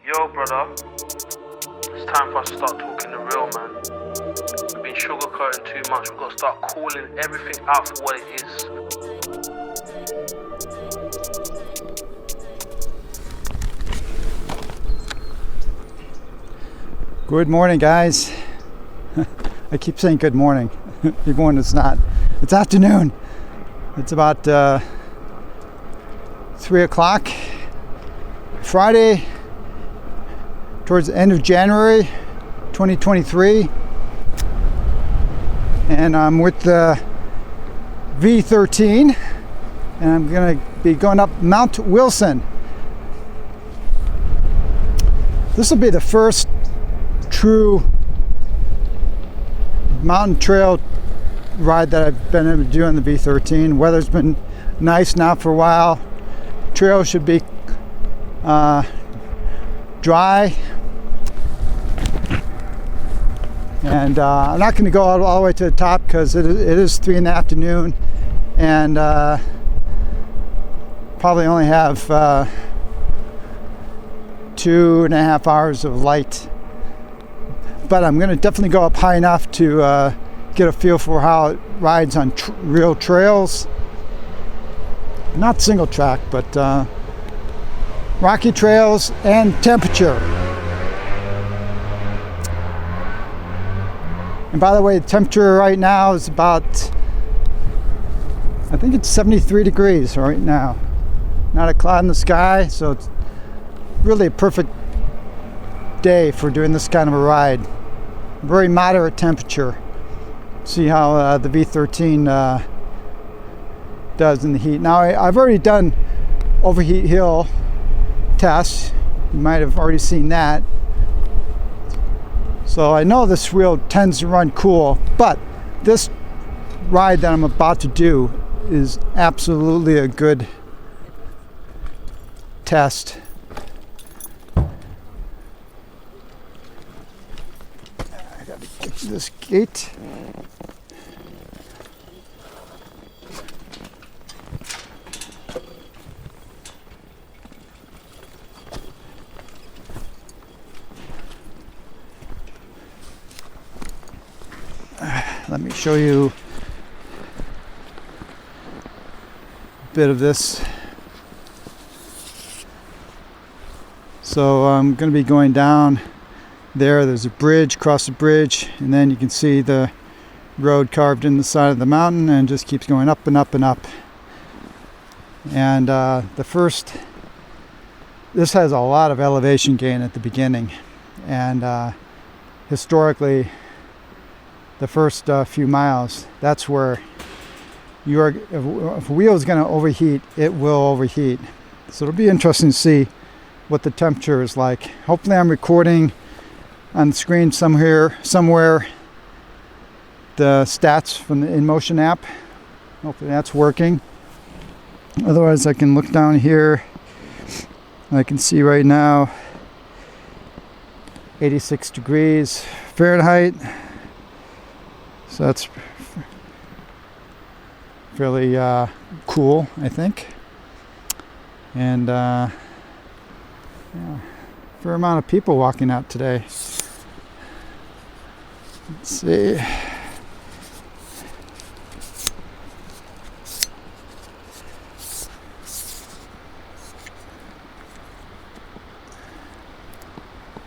Yo, brother, it's time for us to start talking the real, man. We've been sugarcoating too much. We've got to start calling everything out for what it is. Good morning, guys. I keep saying good morning. You're going, it's not. It's afternoon. It's about 3 o'clock. Friday, towards the end of January 2023. And I'm with the V13. And I'm going to be going up Mount Wilson. This will be the first true mountain trail ride that I've been able to do on the V13. Weather's been nice now for a while. Trail should be dry, and I'm not going to go all the way to the top because it is 3 in the afternoon, and probably only have 2.5 hours of light. But I'm going to definitely go up high enough to get a feel for how it rides on real trails. Not single track, but rocky trails and temperature. And by the way, the temperature right now is about, I think it's 73 degrees right now. Not a cloud in the sky, so it's really a perfect day for doing this kind of a ride. Very moderate temperature. See how the V13 does in the heat. Now I've already done overheat hill tests. You might have already seen that. So I know this wheel tends to run cool, but this ride that I'm about to do is absolutely a good test. I gotta get to this gate. Let me show you a bit of this. So I'm going to be going down there. There's a bridge, cross the bridge, and then you can see the road carved in the side of the mountain, and just keeps going up and up and up. And this has a lot of elevation gain at the beginning, and historically the first few miles, that's where if a wheel is going to overheat, it will overheat. So it'll be interesting to see what the temperature is like. Hopefully I'm recording on the screen somewhere the stats from the Inmotion app. Hopefully that's working. Otherwise I can look down here. I can see right now 86 degrees Fahrenheit. So that's fairly cool, I think. And yeah, fair amount of people walking out today. Let's see.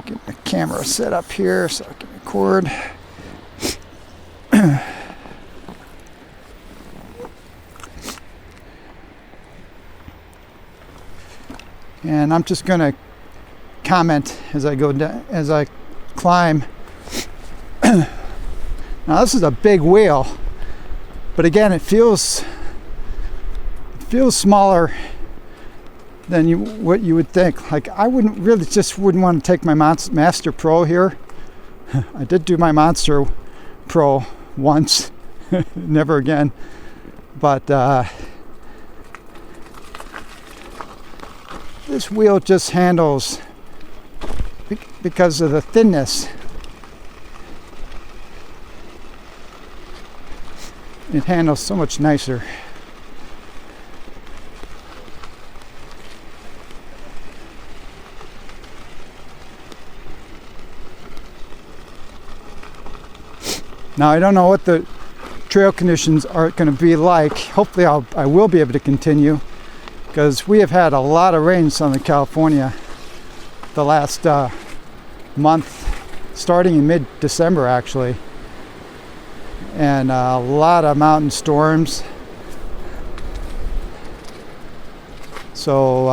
Get my camera set up here so I can record. And I'm just going to comment as I go down, as I climb. Now this is a big wheel, but again, it feels smaller than what you would think. Like I wouldn't want to take my Master Pro here. I did do my Monster Pro once, never again. But this wheel just handles, because of the thinness, it handles so much nicer. Now I don't know what the trail conditions are going to be like. Hopefully I will be able to continue, because we have had a lot of rain in Southern California the last month, starting in mid-December actually, and a lot of mountain storms. So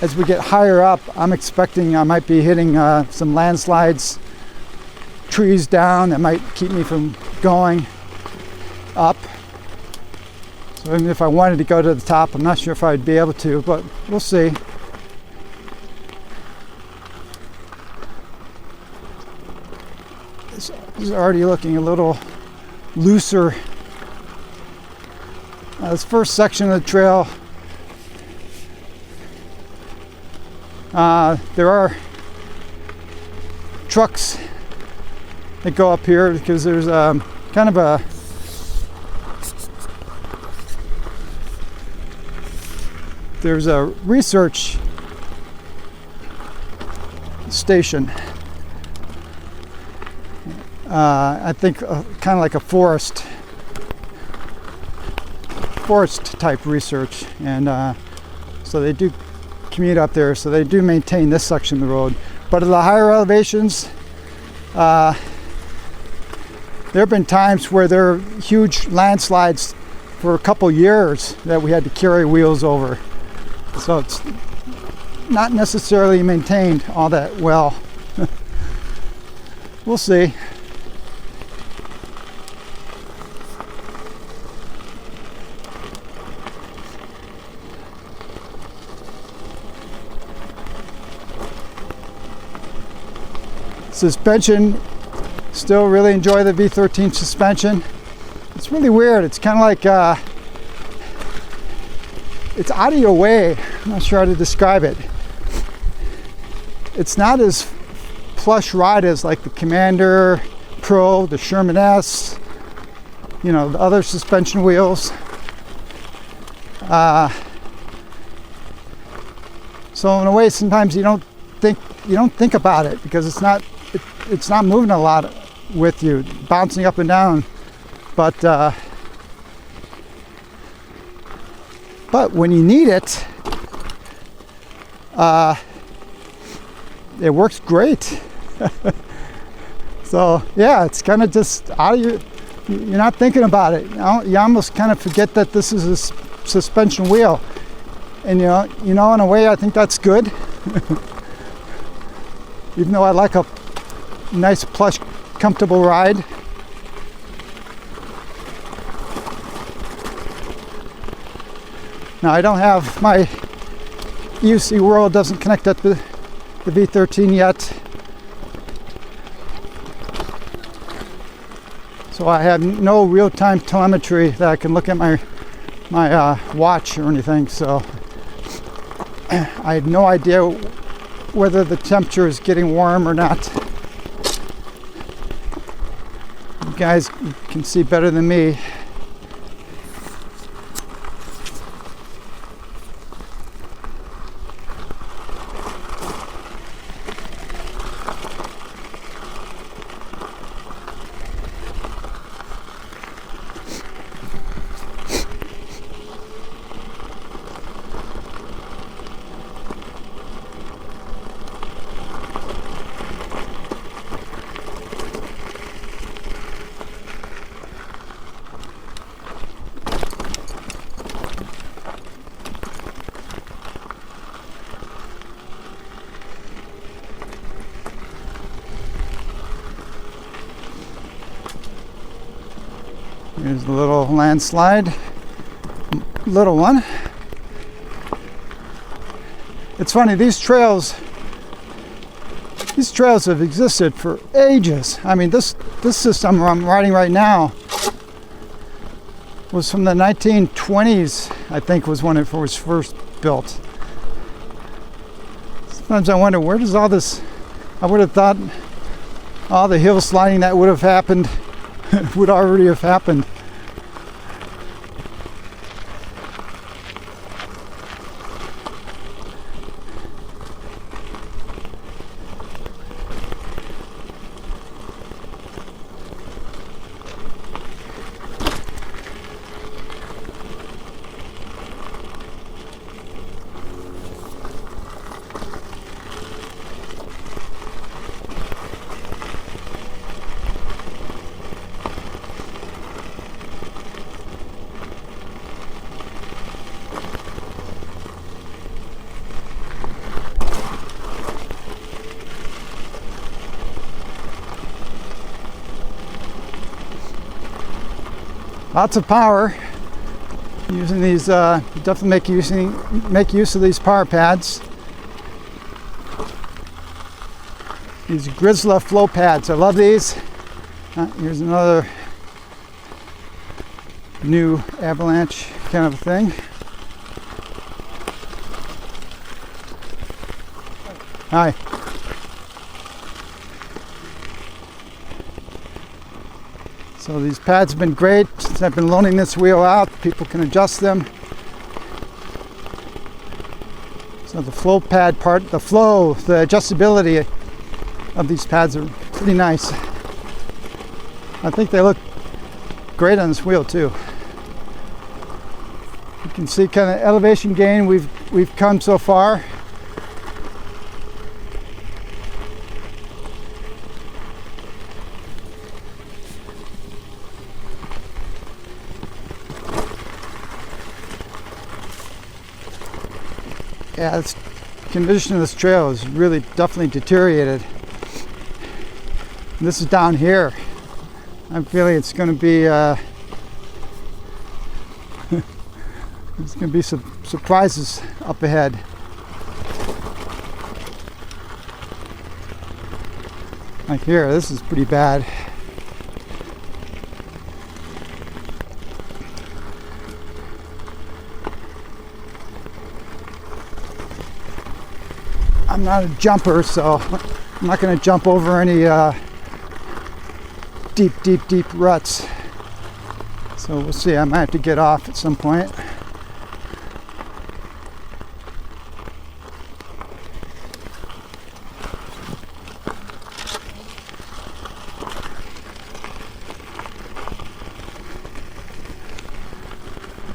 as we get higher up, I'm expecting I might be hitting some landslides, trees down that might keep me from going up. So even if I wanted to go to the top, I'm not sure if I'd be able to, but we'll see. This is already looking a little looser. This first section of the trail, there are trucks that go up here because there's kind of a research station. I think kind of like a forest type research, and so they do commute up there, so they do maintain this section of the road. But at the higher elevations, there have been times where there are huge landslides for a couple years that we had to carry wheels over. So it's not necessarily maintained all that well. We'll see. Suspension, still really enjoy the V13 suspension. It's really weird. It's kind of like it's out of your way. I'm not sure how to describe it. It's not as plush ride as like the Commander Pro, the Sherman S, you know, the other suspension wheels. So in a way, sometimes you don't think about it, because it's not moving a lot with you, bouncing up and down. But when you need it, it works great. So yeah, it's kind of just out of your, you're not thinking about it. You almost kind of forget that this is a suspension wheel, and you know, in a way, I think that's good. Even though I like a nice, plush, comfortable ride. Now I don't have my EUC World doesn't connect up to the V13 yet, so I have no real-time telemetry that I can look at my watch or anything. So I have no idea whether the temperature is getting warm or not. You guys can see better than me. Here's the little landslide, little one. It's funny, these trails have existed for ages. I mean, this system I'm riding right now was from the 1920s, I think, was when it was first built. Sometimes I wonder, where does all this, I would have thought all the hill sliding that would have happened would already have happened. Lots of power. Using these, definitely make use of these power pads. These Grizzla flow pads. I love these. Here's another new avalanche kind of a thing. Hi. So these pads have been great since I've been loaning this wheel out. People can adjust them. So the flow pad part, the adjustability of these pads are pretty nice. I think they look great on this wheel too. You can see kind of elevation gain we've come so far. Yeah, the condition of this trail is really definitely deteriorated. And this is down here. I'm feeling it's going to be there's going to be some surprises up ahead. Like here, this is pretty bad. I'm not a jumper, so I'm not going to jump over any deep ruts. So we'll see. I might have to get off at some point.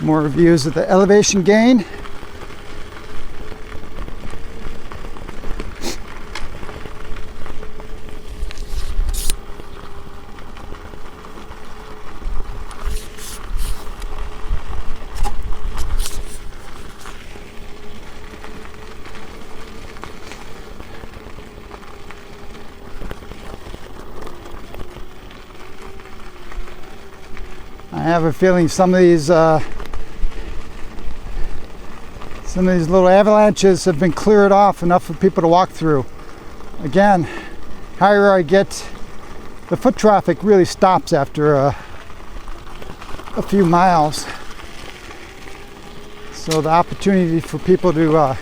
More reviews of the elevation gain. I have a feeling some of these little avalanches have been cleared off enough for people to walk through. Again, higher I get, the foot traffic really stops after a few miles. So the opportunity for people to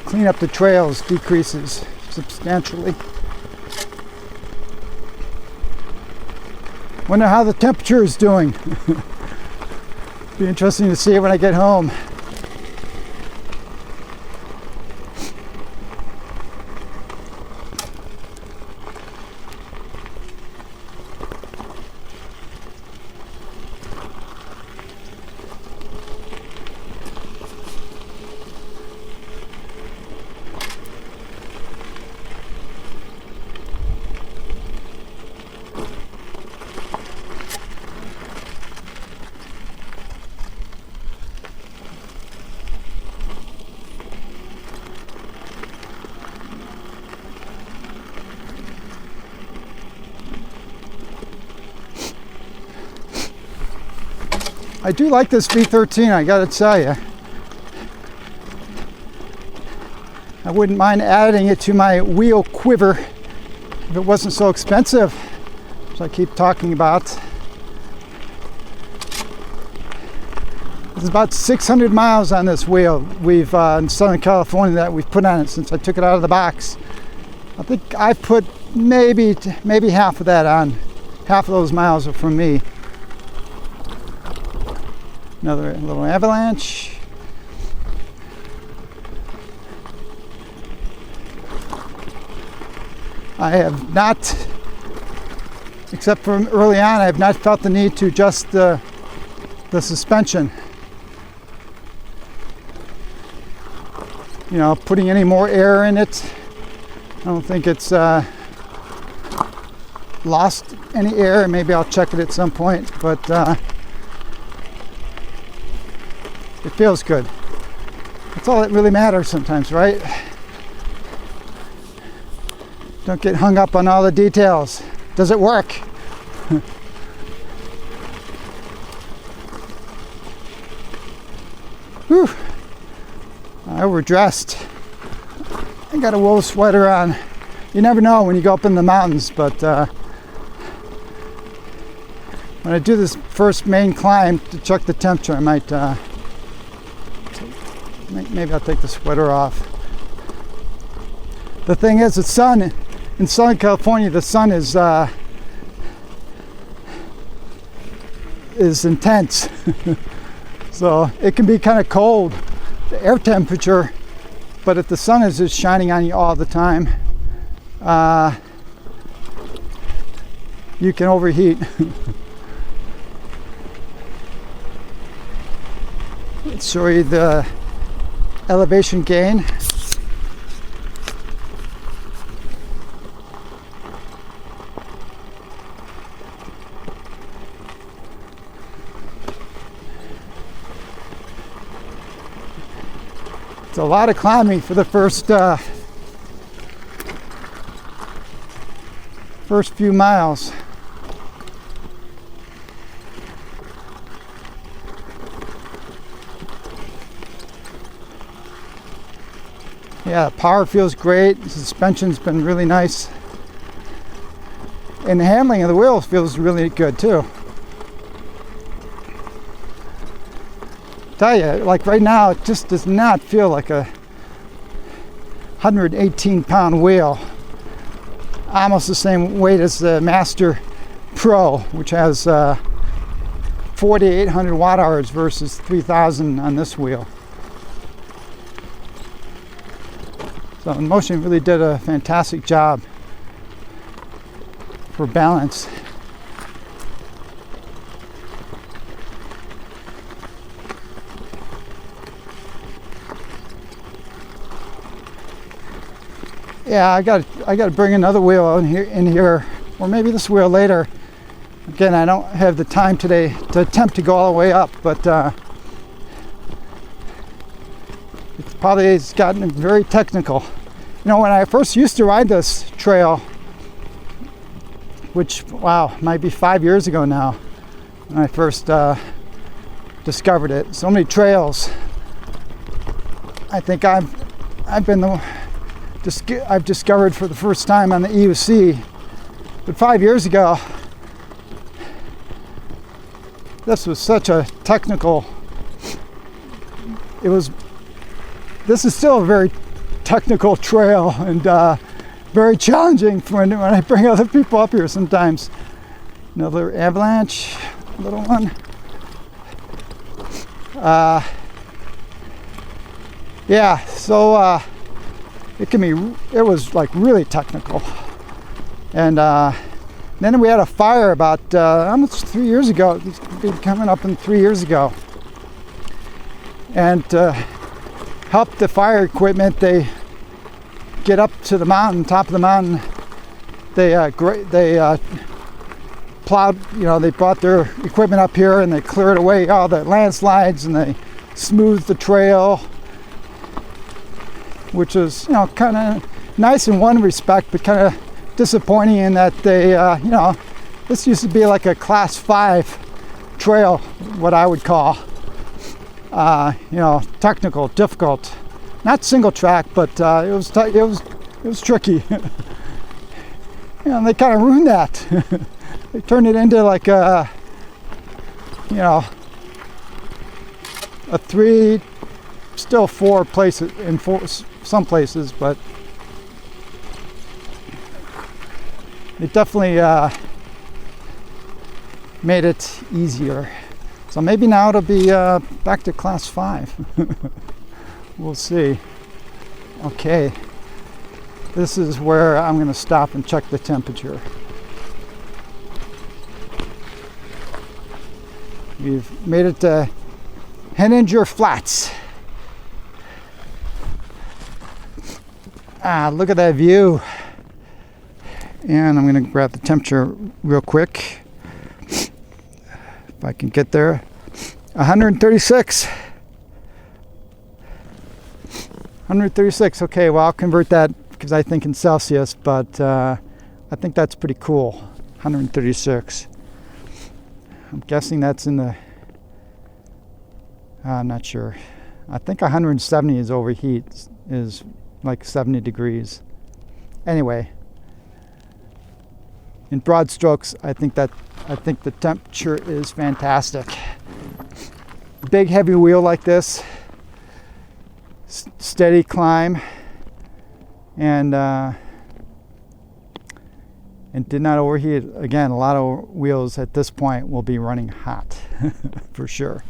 clean up the trails decreases substantially. Wonder how the temperature is doing. Be interesting to see it when I get home. I do like this V13, I gotta tell you. I wouldn't mind adding it to my wheel quiver if it wasn't so expensive, which I keep talking about. There's about 600 miles on this wheel we've in Southern California that we've put on it since I took it out of the box. I think I've put maybe half of that on. Half of those miles are from me. Another little avalanche. I have not, except for early on, I have not felt the need to adjust the suspension. You know, putting any more air in it. I don't think it's lost any air. Maybe I'll check it at some point, but it feels good. That's all that really matters sometimes, right? Don't get hung up on all the details. Does it work? Whew. I overdressed. I got a wool sweater on. You never know when you go up in the mountains, but when I do this first main climb to check the temperature, I might maybe I'll take the sweater off. The thing is, the sun in Southern California, the sun is intense. So it can be kind of cold, the air temperature, but if the sun is just shining on you all the time, you can overheat. Let's show you the elevation gain. It's a lot of climbing for the first few miles. Yeah, the power feels great. The suspension's been really nice. And the handling of the wheels feels really good too. Tell you, like right now, it just does not feel like a 118-pound wheel. Almost the same weight as the Master Pro, which has 4,800 watt hours versus 3,000 on this wheel. So Inmotion really did a fantastic job for balance. Yeah, I got to bring another wheel in here, or maybe this wheel later. Again, I don't have the time today to attempt to go all the way up, but it's gotten very technical. You know, when I first used to ride this trail, which, wow, might be 5 years ago now, when I first discovered it. So many trails. I think I've discovered for the first time on the EUC. But 5 years ago, this was such a technical, this is still a very technical trail, and very challenging when I bring other people up here sometimes. Another avalanche, little one. Yeah, so it was like really technical. And then we had a fire about almost 3 years ago. It's been coming up in 3 years ago. And help the fire equipment, they get up to the mountain, top of the mountain. They plowed, they brought their equipment up here and they cleared away all the landslides and they smoothed the trail, which is, kind of nice in one respect, but kind of disappointing in that they, this used to be like a class 5 trail, what I would call, technical, difficult, not single track, but it was tricky. They kind of ruined that. They turned it into like a 3, still 4 places in some places, but it definitely made it easier. So maybe now it'll be back to class 5. We'll see. Okay, this is where I'm going to stop and check the temperature. We've made it to Henninger Flats. Look at that view. And I'm going to grab the temperature real quick. If I can get there. 136. 136. Okay, well, I'll convert that because I think in Celsius, but I think that's pretty cool. 136. I'm guessing that's in the, I'm not sure. I think 170 is overheat, is like 70 degrees. Anyway, in broad strokes, I think the temperature is fantastic. Big heavy wheel like this, steady climb, and did not overheat. Again, a lot of wheels at this point will be running hot for sure.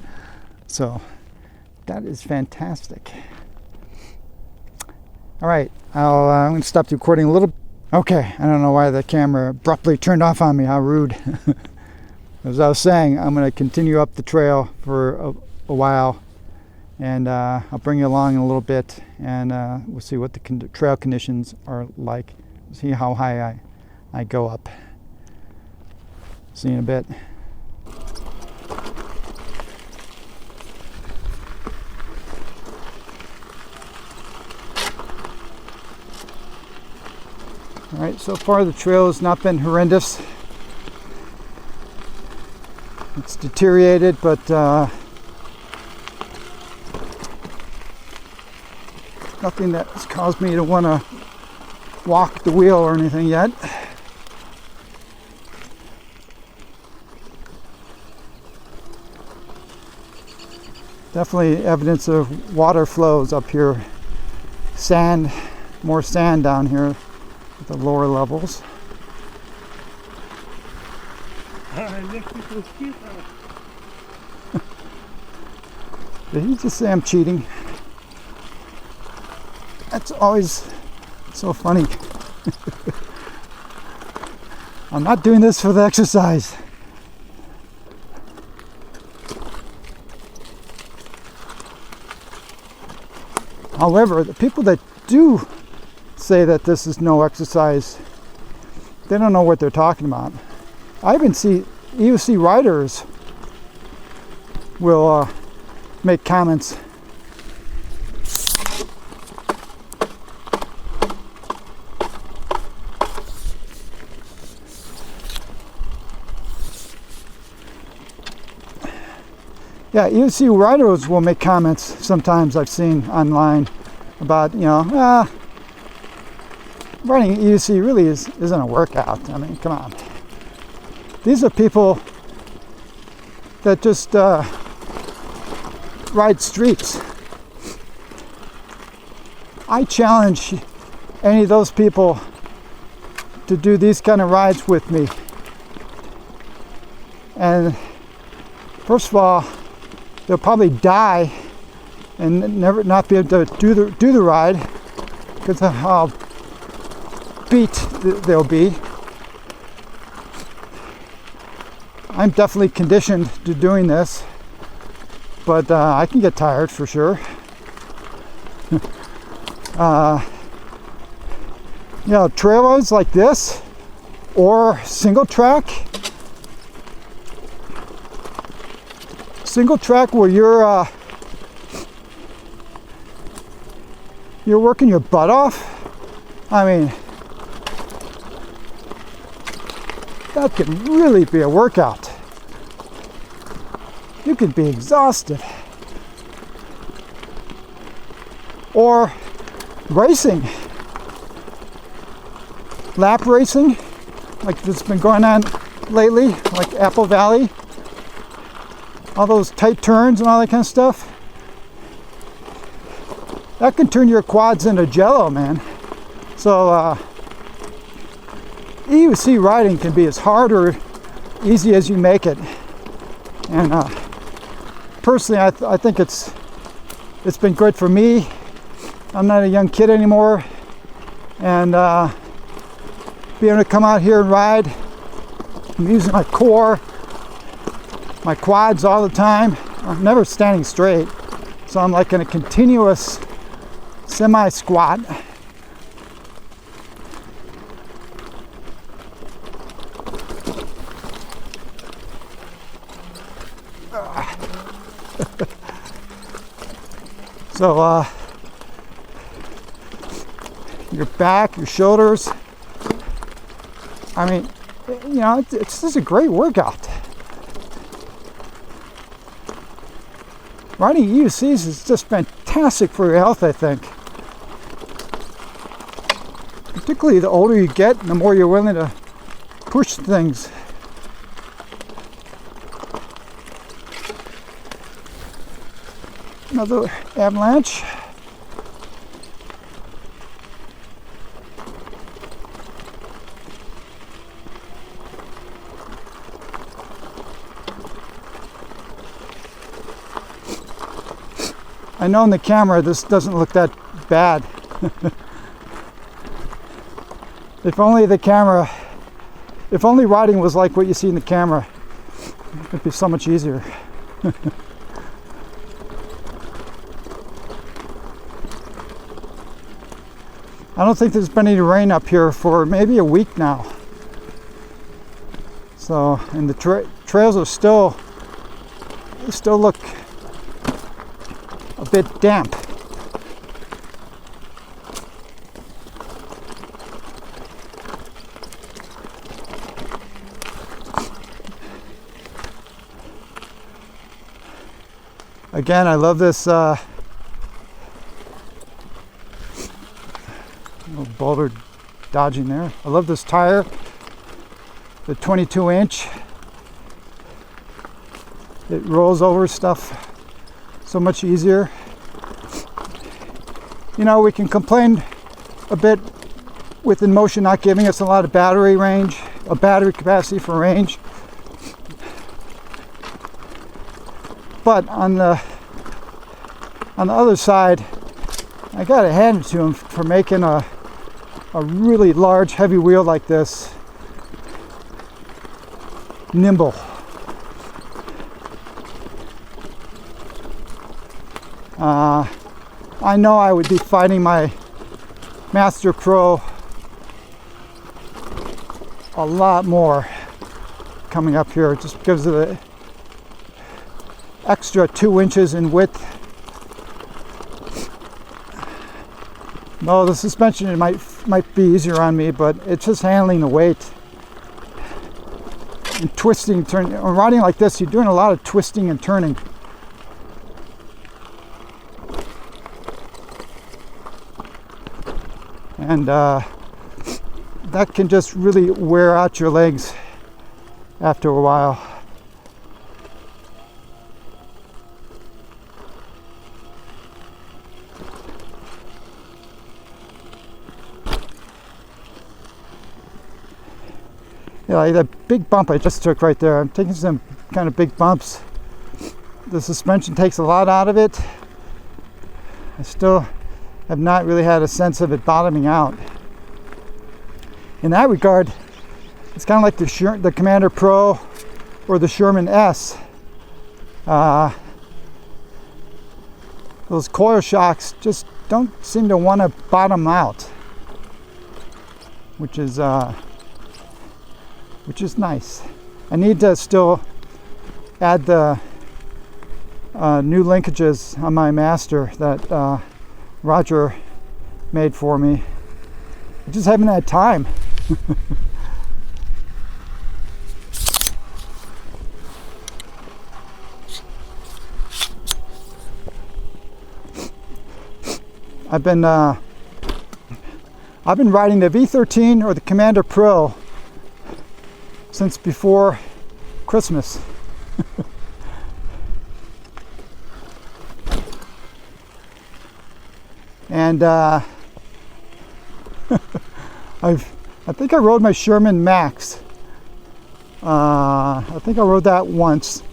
So that is fantastic. All right, I'm going to stop the recording a little. Okay, I don't know why the camera abruptly turned off on me. How rude. As I was saying, I'm going to continue up the trail for a while, and I'll bring you along in a little bit, and we'll see what the trail conditions are like. See how high I go up. See you in a bit. All right, so far the trail has not been horrendous. It's deteriorated, but nothing that has caused me to want to walk the wheel or anything yet. Definitely evidence of water flows up here. Sand, more sand down here at the lower levels. Did he just say I'm cheating? That's always so funny. I'm not doing this for the exercise. However, the people that do say that this is no exercise, they don't know what they're talking about. I even see riders will make comments. Yeah, you see riders will make comments sometimes I've seen online about, running EUC really isn't a workout. I mean, come on. These are people that just ride streets. I challenge any of those people to do these kind of rides with me. And first of all, they'll probably die and never not be able to do the ride because of how beat they'll be. I'm definitely conditioned to doing this, but I can get tired for sure. Trail rides like this or single track where you're working your butt off. I mean, that can really be a workout. You could be exhausted. Or racing, lap racing, like that's been going on lately, like Apple Valley. All those tight turns and all that kind of stuff. That can turn your quads into jello, man. So EUC riding can be as hard or easy as you make it. And personally, I think it's been good for me. I'm not a young kid anymore, and being able to come out here and ride, I'm using my core, my quads all the time. I'm never standing straight, so I'm like in a continuous semi-squat. So your back, your shoulders, I mean, it's just a great workout. riding EUCs is just fantastic for your health, I think. Particularly the older you get, the more you're willing to push things. Another avalanche. I know in the camera this doesn't look that bad. If only riding was like what you see in the camera, it'd be so much easier. I don't think there's been any rain up here for maybe a week now. So, and the trails are still look a bit damp. Again, I love this little boulder dodging there. I love this tire, the 22-inch. It rolls over stuff so much easier. You know, we can complain a bit with Inmotion not giving us a lot of battery range, a battery capacity for range. But on the other side, I gotta hand it to him for making a really large, heavy wheel like this nimble. I know I would be fighting my Master Pro a lot more coming up here just because of the extra 2 inches in width. No, the suspension it might be easier on me, but it's just handling the weight and twisting, turning. When riding like this, you're doing a lot of twisting and turning. And that can just really wear out your legs after a while. Yeah, like that big bump I just took right there. I'm taking some kind of big bumps. The suspension takes a lot out of it. I still have not really had a sense of it bottoming out. In that regard, it's kind of like the Commander Pro or the Sherman S. Those coil shocks just don't seem to want to bottom out, which is nice. I need to still add the new linkages on my Master that Roger made for me. I just haven't had time. I've been riding the V13 or the Commander Pro since before Christmas. And I think I rode my Sherman Max. I think I rode that once.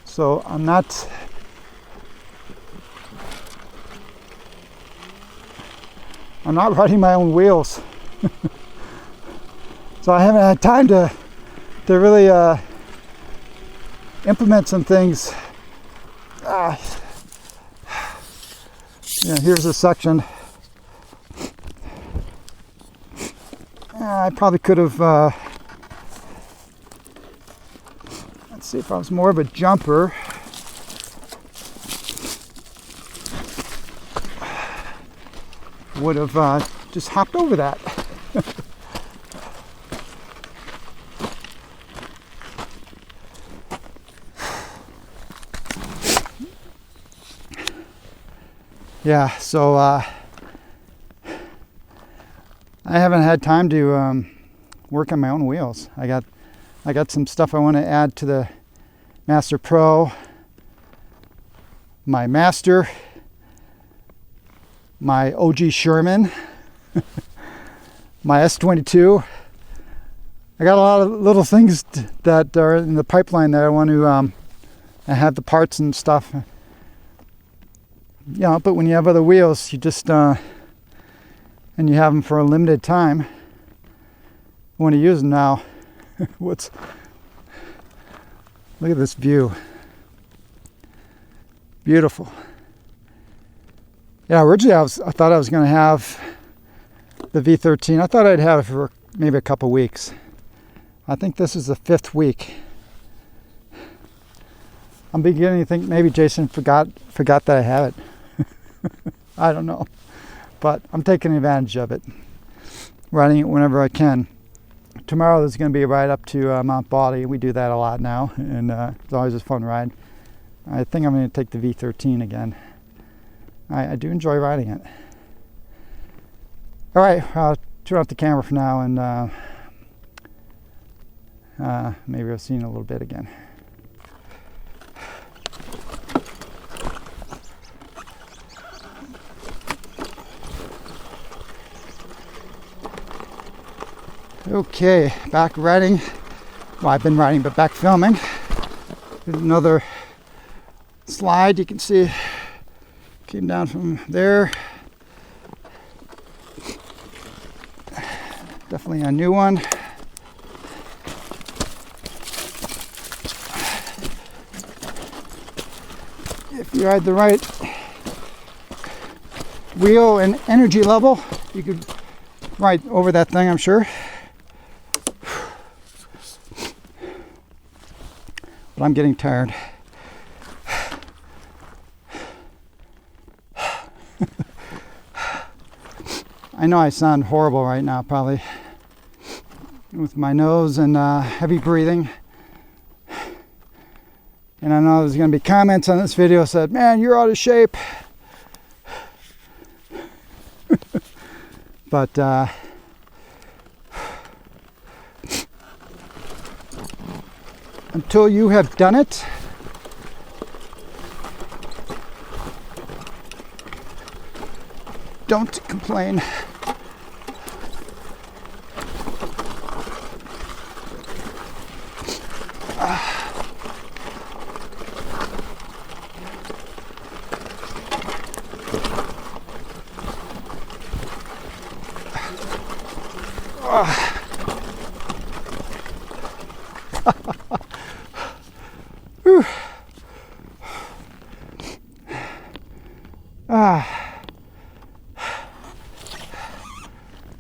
So I'm not riding my own wheels. So I haven't had time to really implement some things. Yeah, here's a section. I probably could have, let's see, if I was more of a jumper, would have just hopped over that. yeah, so I haven't had time to work on my own wheels. I got some stuff I want to add to the Master Pro, my Master, my OG Sherman, my S22. I got a lot of little things that are in the pipeline that I want to have the parts and stuff. You know, but when you have other wheels, you just and you have them for a limited time, you want to use them now. Look at this view. Beautiful. Yeah, originally I thought I was going to have the V13. I thought I'd have it for maybe a couple weeks. I think this is the 5th week. I'm beginning to think maybe Jason forgot that I have it. I don't know, but I'm taking advantage of it, riding it whenever I can. Tomorrow there's going to be a ride up to Mount Baldy. We do that a lot now, and it's always a fun ride. I think I'm going to take the V13 again. I do enjoy riding it. All right, I'll turn off the camera for now, and maybe I'll see you in a little bit again. Okay, back riding. Well, I've been riding, but back filming. There's another slide. You can see it came down from there. Definitely a new one. If you ride the right wheel and energy level, you could ride over that thing, I'm sure. But I'm getting tired. I know I sound horrible right now, probably, with my nose and heavy breathing. And I know there's going to be comments on this video that said, "Man, you're out of shape." But until you have done it, don't complain.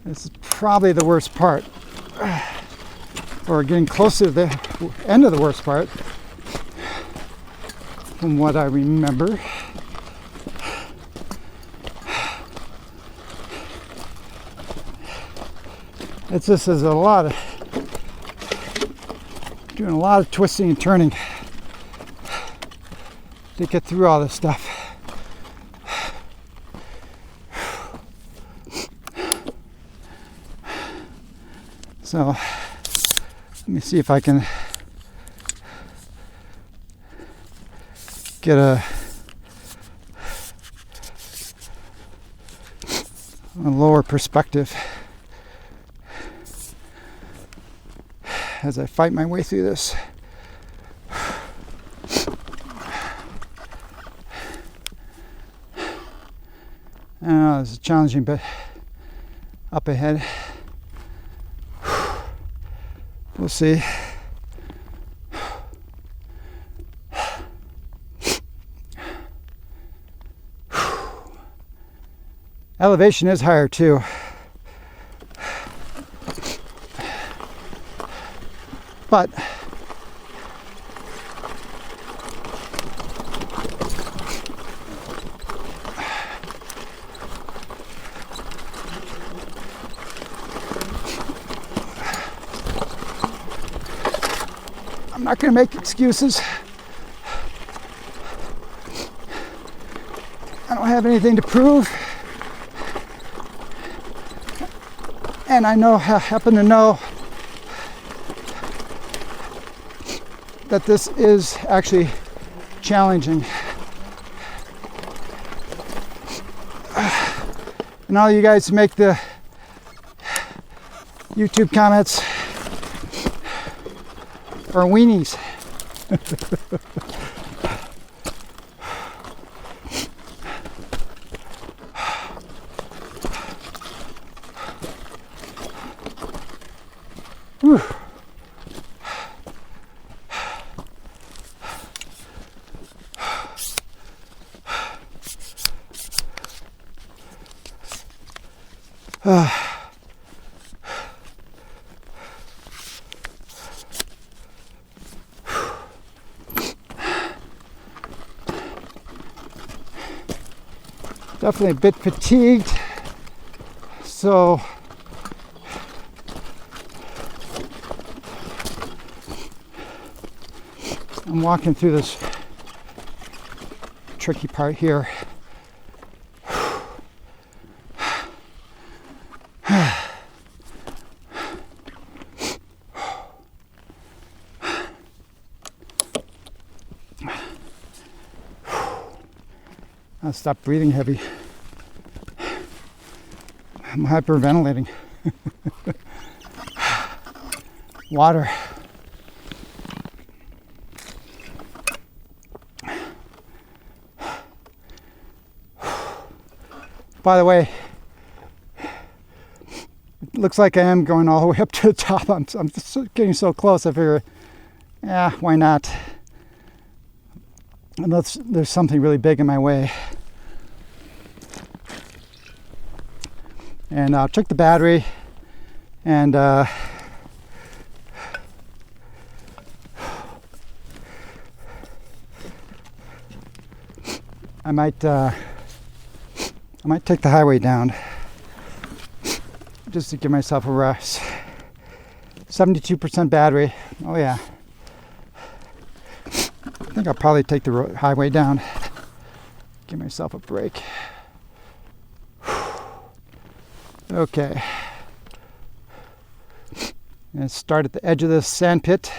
This is probably the worst part, or getting close to the end of the worst part, from what I remember. It's just there's a lot of doing a lot of twisting and turning to get through all this stuff. So let me see if I can get a lower perspective as I fight my way through this. I know this is challenging, but up ahead, we'll see. Elevation is higher too. But I'm not going to make excuses. I don't have anything to prove. And I happen to know that this is actually challenging. And all you guys who make the YouTube comments are weenies. Whew. Definitely a bit fatigued, so I'm walking through this tricky part here. I'll stop breathing heavy. I'm hyperventilating. Water. By the way, it looks like I am going all the way up to the top. I'm just getting so close. I figure, yeah, why not? Unless there's something really big in my way. And I'll check the battery, and I might take the highway down just to give myself a rest. 72% battery. Oh yeah. I think I'll probably take the highway down. Give myself a break. Okay. I'm going to start at the edge of this sand pit.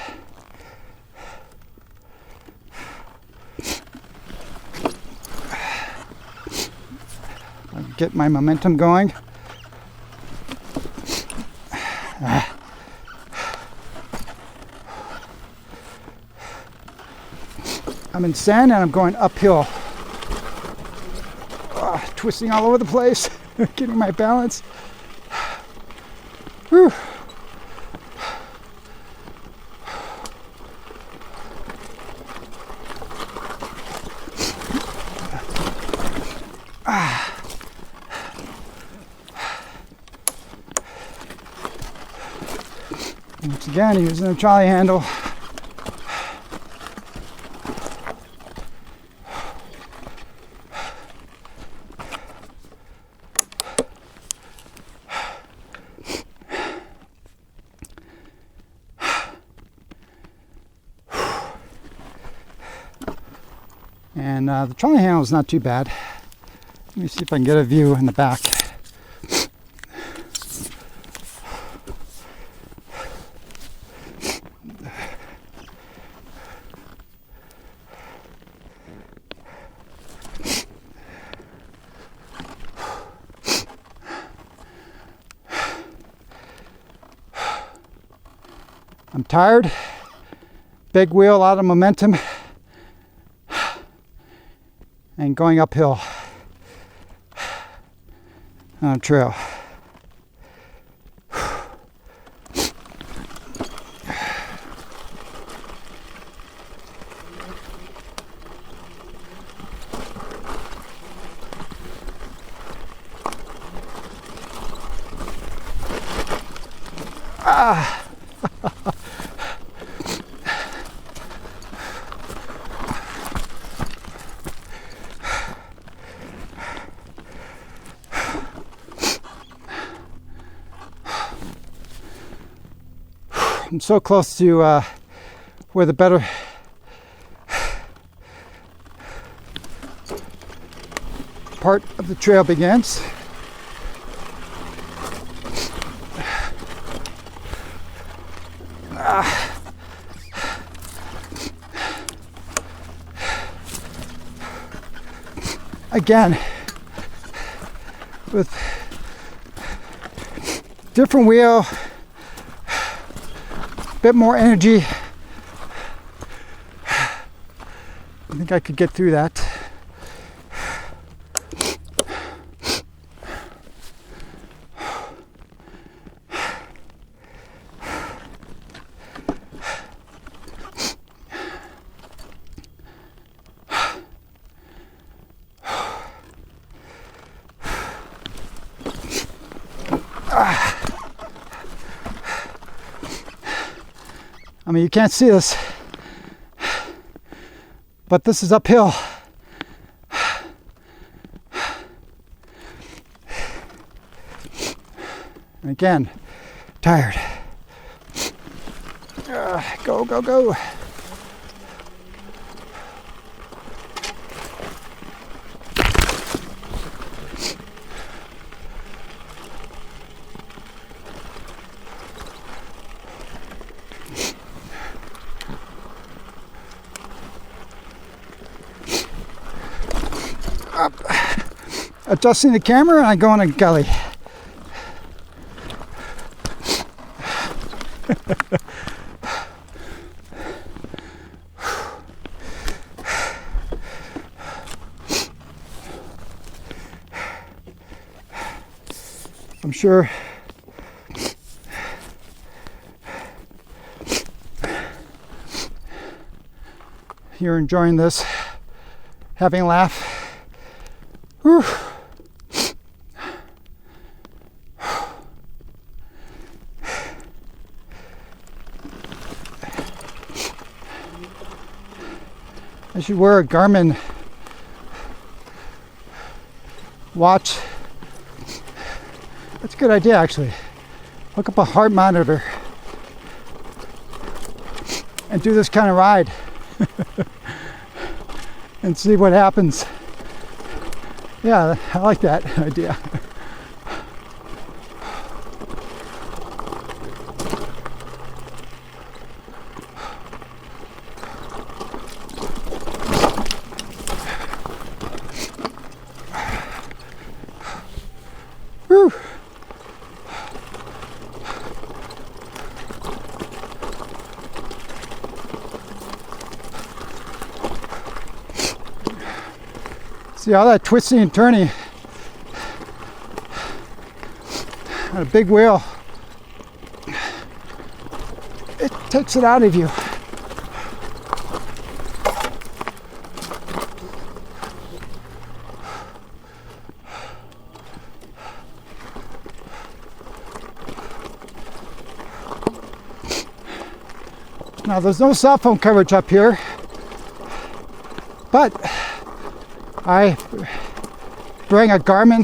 I'll get my momentum going. I'm in sand and I'm going uphill. Twisting all over the place, getting my balance. Whew. Once again, using the trolley handle. And the trolley handle is not too bad. Let me see if I can get a view in the back. I'm tired. Big wheel, a lot of momentum. And going uphill on a trail. I'm so close to where the better trail. part of the trail begins. Again, with different wheel, a bit more energy. I think I could get through that. I mean, you can't see this, but this is uphill. And again, tired. Go, go, go. Adjusting the camera and I go in a gully. I'm sure you're enjoying this, having a laugh. Whew. I should wear a Garmin watch. That's a good idea, actually. Hook up a heart monitor and do this kind of ride and see what happens. Yeah, I like that idea. Whew. See all that twisting and turning on a big wheel, it takes it out of you. Now there's no cell phone coverage up here, but I bring a Garmin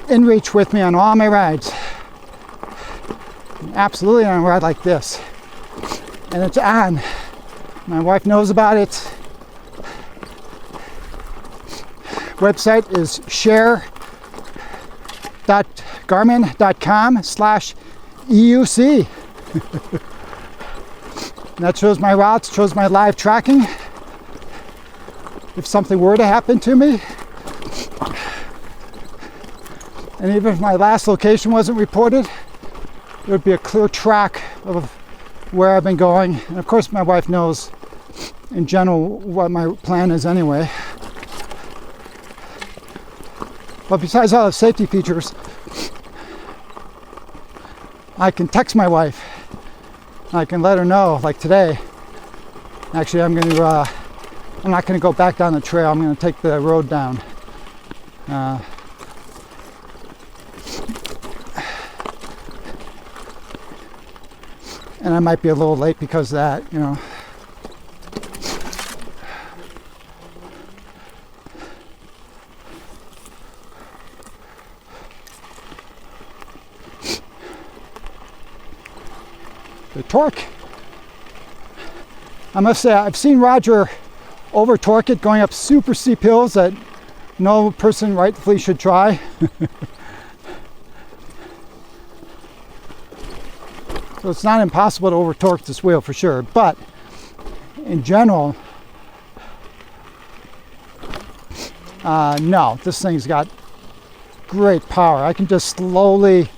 InReach with me on all my rides. Absolutely on a ride like this. And it's on. My wife knows about it. Website is share.garmin.com/EUC. And that shows my routes, shows my live tracking. If something were to happen to me, and even if my last location wasn't reported, there would be a clear track of where I've been going. And of course my wife knows in general what my plan is anyway. But besides all the safety features, I can text my wife. I can let her know, like today. Actually, I'm not going to go back down the trail. I'm going to take the road down. And I might be a little late because of that, you know. The torque. I must say, I've seen Roger over torque it going up super steep hills at no person rightfully should try. So it's not impossible to over torque this wheel for sure, but in general, no, this thing's got great power. I can just slowly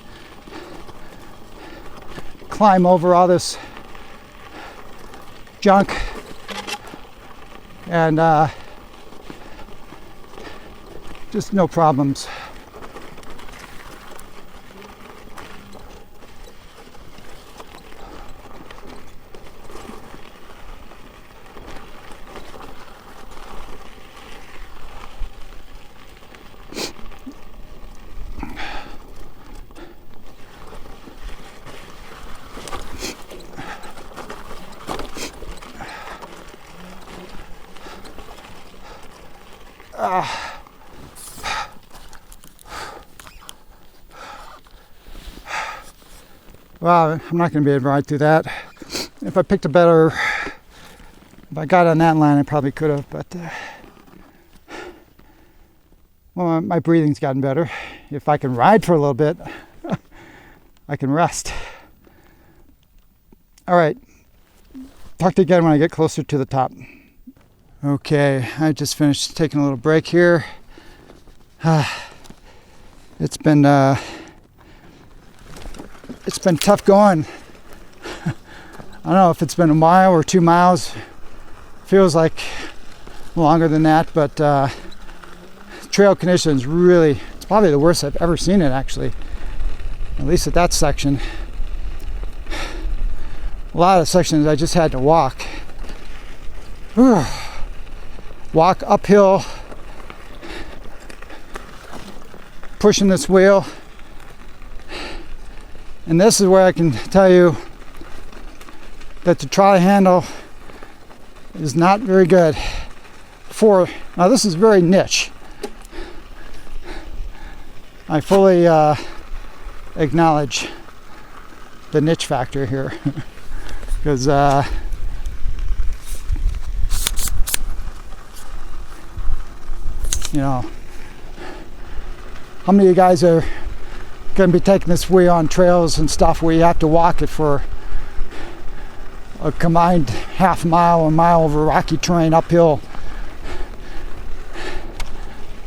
climb over all this junk and just no problems. Wow, I'm not going to be able to ride through that. If I picked a better, if I got on that line, I probably could have, but well, my breathing's gotten better. If I can ride for a little bit, I can rest. All right, talk to you again when I get closer to the top. Okay, I just finished taking a little break here. It's been tough going. I don't know if it's been a mile or 2 miles. Feels like longer than that, but trail conditions really, it's probably the worst I've ever seen it actually. At least at that section. A lot of sections I just had to walk. Walk uphill, pushing this wheel. And this is where I can tell you that the trolley handle is not very good for, now this is very niche. I fully acknowledge the niche factor here because you know, how many of you guys are going to be taking this wheel on trails and stuff where you have to walk it for a combined half mile or mile over rocky terrain uphill?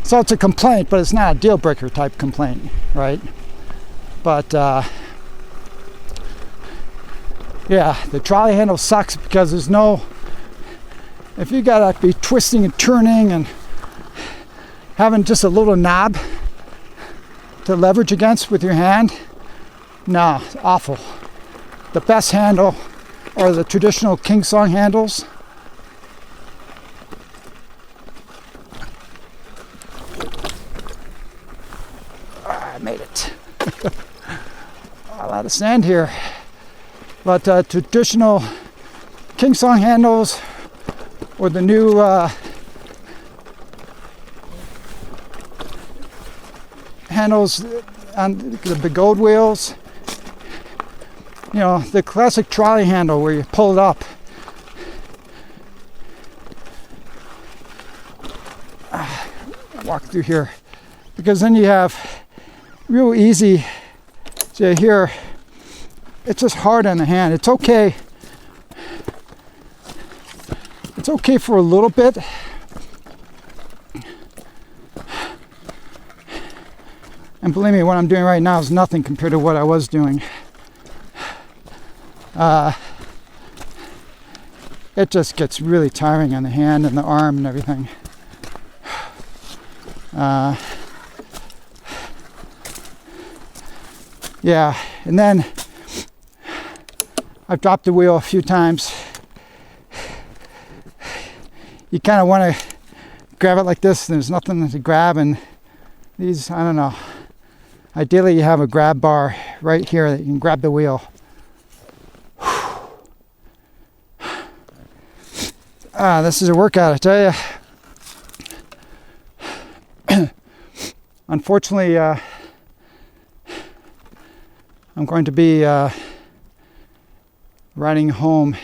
So it's a complaint, but it's not a deal breaker type complaint, right? But yeah, the trolley handle sucks because there's no, if you gotta be twisting and turning and having just a little knob to leverage against with your hand, no, it's awful. The best handle are the traditional King Song handles. I made it. A lot of sand here, but traditional King Song handles or the new handles on the Begode wheels, you know, the classic trolley handle where you pull it up. Walk through here because then you have real easy. So here it's just hard on the hand. It's okay for a little bit, and believe me, what I'm doing right now is nothing compared to what I was doing. It just gets really tiring on the hand and the arm and everything. Yeah, and then I've dropped the wheel a few times. You kind of want to grab it like this, and there's nothing to grab, and these, I don't know. Ideally, you have a grab bar right here that you can grab the wheel. This is a workout, I tell you. Unfortunately, I'm going to be riding home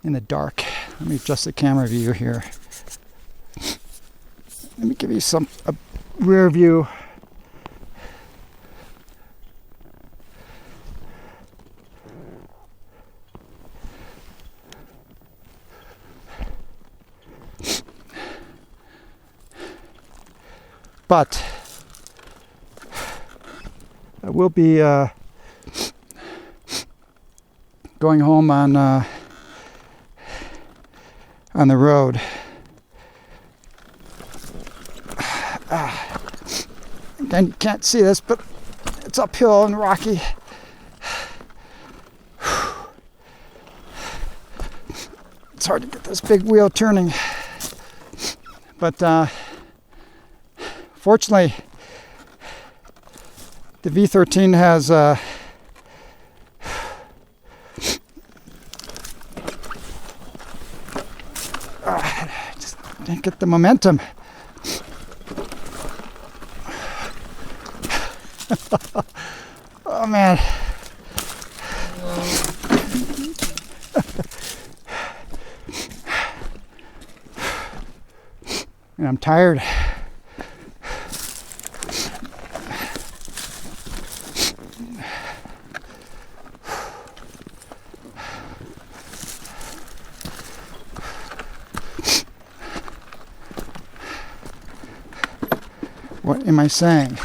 in the dark. Let me adjust the camera view here. Let me give you a rear view. But I will be going home on the road. Again, you can't see this, but it's uphill and rocky. It's hard to get this big wheel turning, but fortunately, the V13 has just didn't get the momentum. Oh man. And I'm tired. What am I saying?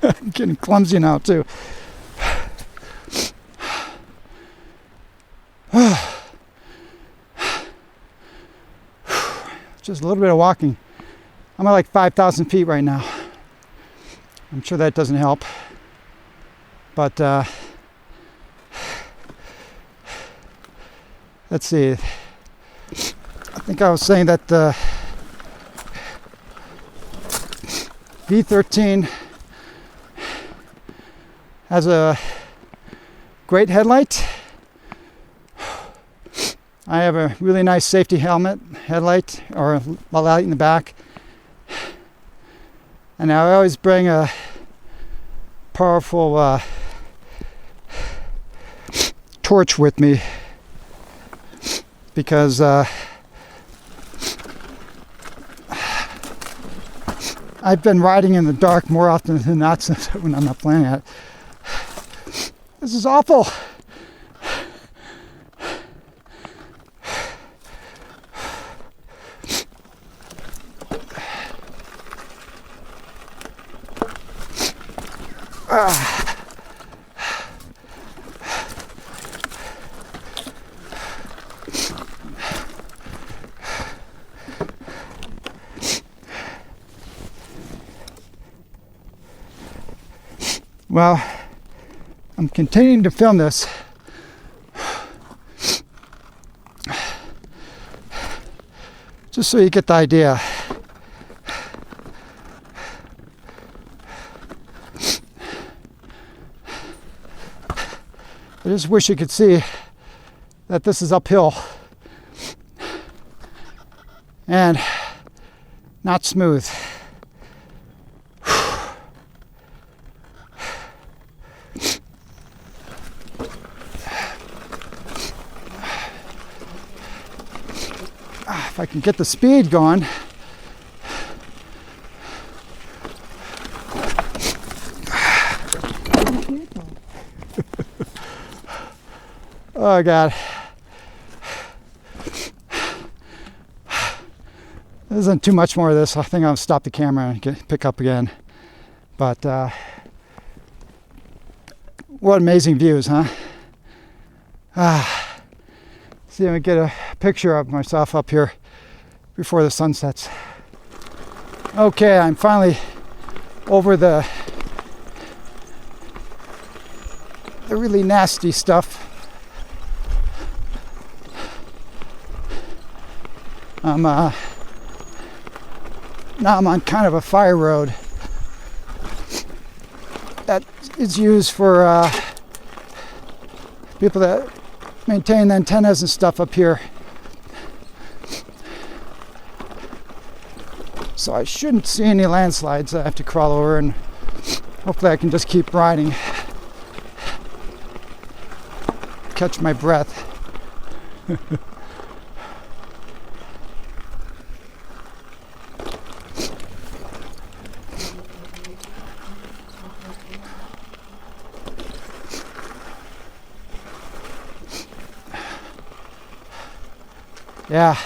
I'm getting clumsy now too. Just a little bit of walking. I'm at like 5,000 feet right now. I'm sure that doesn't help. But let's see. I think I was saying that the V13 has a great headlight. I have a really nice safety headlight, or a light in the back. And I always bring a powerful torch with me because I've been riding in the dark more often than not since when I'm not playing it. This is awful. Well, I'm continuing to film this just so you get the idea. I just wish you could see that this is uphill and not smooth. If I can get the speed going. Oh God. There isn't too much more of this. I think I'll stop the camera and pick up again. But what amazing views, huh? See if I can get a picture of myself up here before the sun sets. Okay, I'm finally over the really nasty stuff. Now I'm on kind of a fire road that is used for people that maintain the antennas and stuff up here. So I shouldn't see any landslides I have to crawl over, and hopefully I can just keep riding. Catch my breath. Yeah.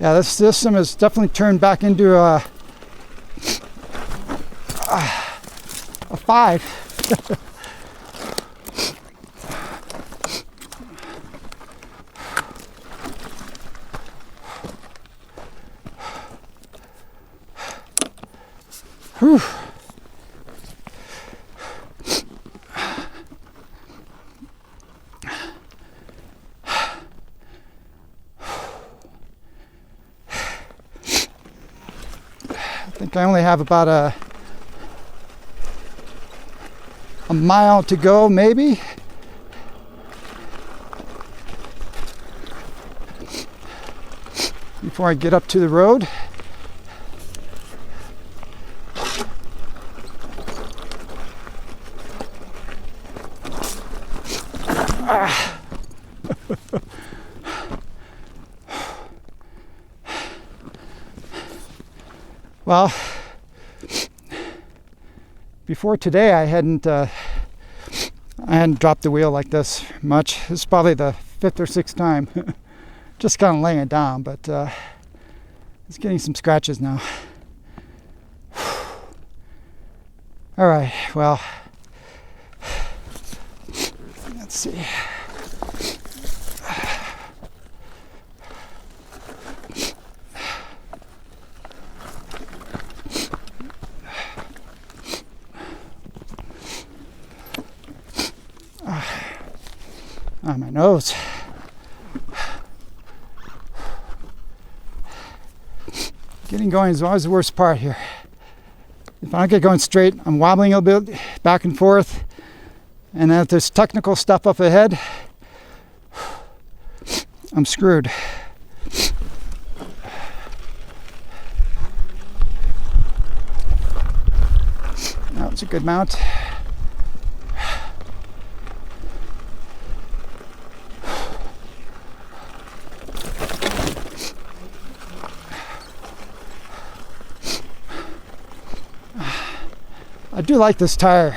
Yeah, this system has definitely turned back into a 5. Whew. I think I only have about a mile to go, maybe. Before I get up to the road. Well, before today I hadn't dropped the wheel like this much. This is probably the 5th or 6th time. Just kind of laying it down, but it's getting some scratches now. All right, well, let's see. On my nose. Getting going is always the worst part here. If I don't get going straight, I'm wobbling a little bit back and forth. And then if there's technical stuff up ahead, I'm screwed. That was a good mount. I do like this tire.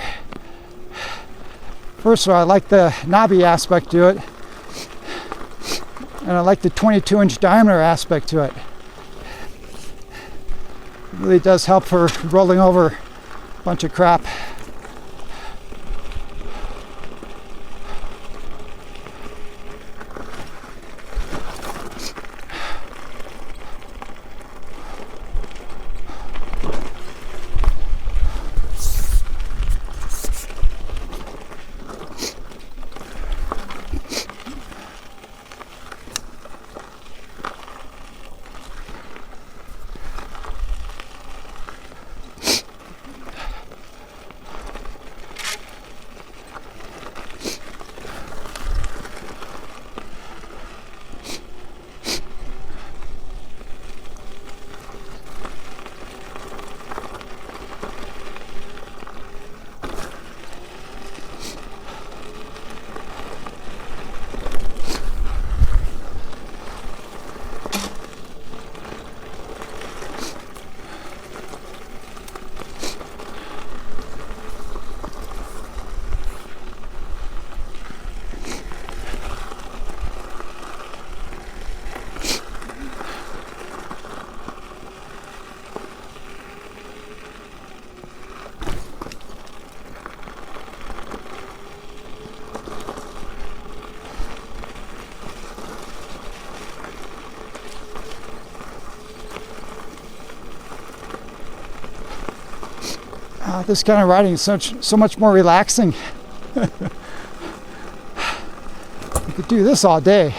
First of all, I like the knobby aspect to it. And I like the 22-inch diameter aspect to it. It really does help for rolling over a bunch of crap. This kind of riding is so much more relaxing. You could do this all day.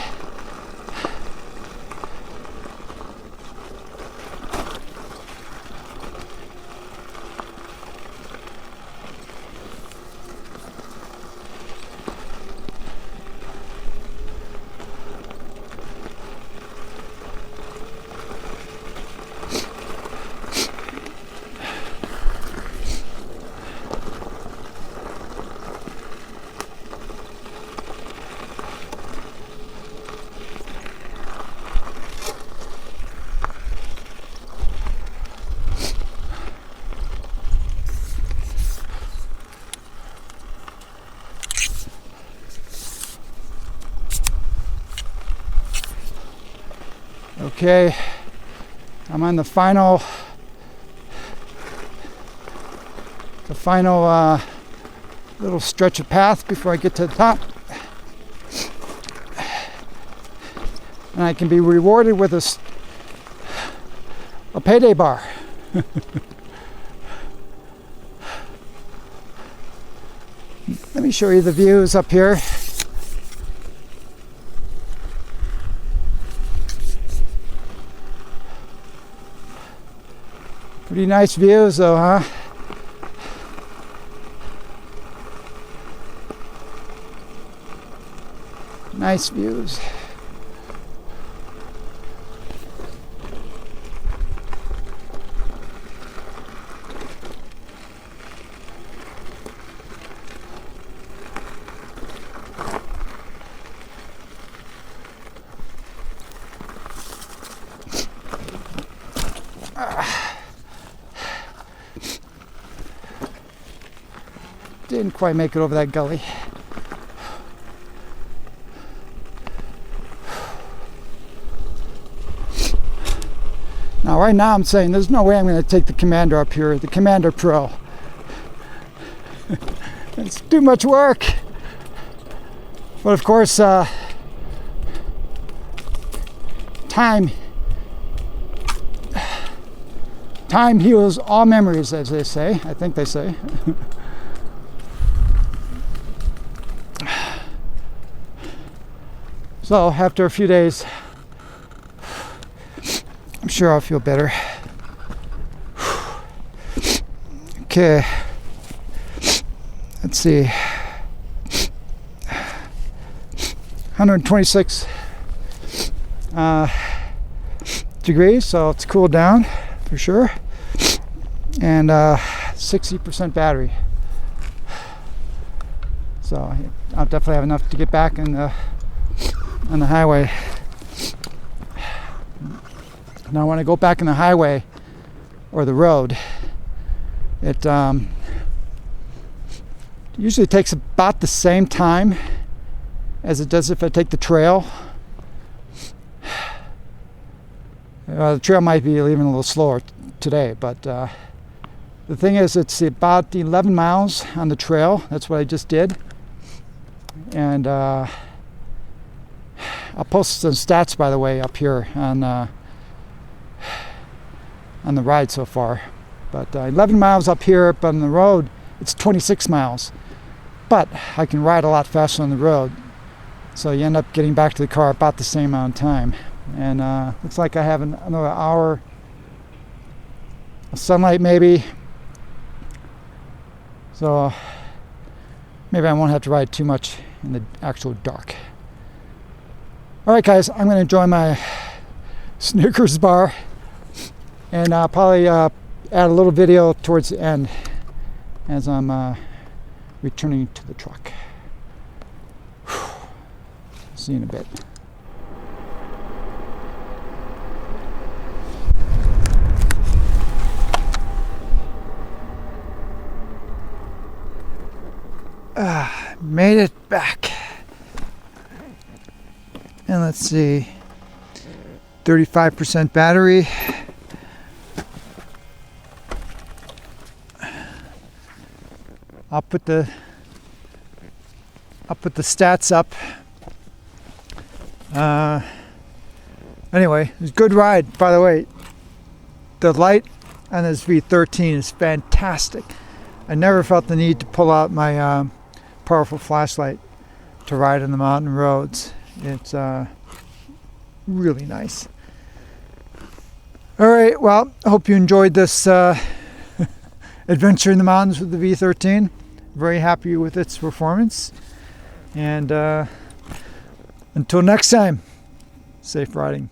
Okay, I'm on the final little stretch of path before I get to the top. And I can be rewarded with a payday bar. Let me show you the views up here. Pretty nice views though, huh? Nice views. Didn't quite make it over that gully. Now right now I'm saying there's no way I'm going to take the Commander up here, the Commander Pro. It's too much work. But of course, time heals all memories, as they say. I think they say. So after a few days, I'm sure I'll feel better. Okay, let's see. 126 degrees, so it's cooled down for sure. And 60% battery. So I'll definitely have enough to get back on the highway. Now when I go back on the highway or the road, it usually takes about the same time as it does if I take the trail. The trail might be even a little slower today, but the thing is, it's about 11 miles on the trail. That's what I just did. And I'll post some stats, by the way, up here on the ride so far. But 11 miles up here, but on the road it's 26 miles. But I can ride a lot faster on the road, so you end up getting back to the car about the same amount of time. And looks like I have another hour of sunlight maybe, so maybe I won't have to ride too much in the actual dark. Alright guys, I'm going to enjoy my Snickers bar, and I'll probably add a little video towards the end as I'm returning to the truck. See you in a bit. Made it back. And let's see, 35% battery. I'll put the stats up. Anyway, it was a good ride. By the way, the light on this V13 is fantastic. I never felt the need to pull out my powerful flashlight to ride on the mountain roads. It's really nice. All right, well, I hope you enjoyed this adventure in the mountains with the V13. Very happy with its performance. And until next time, safe riding.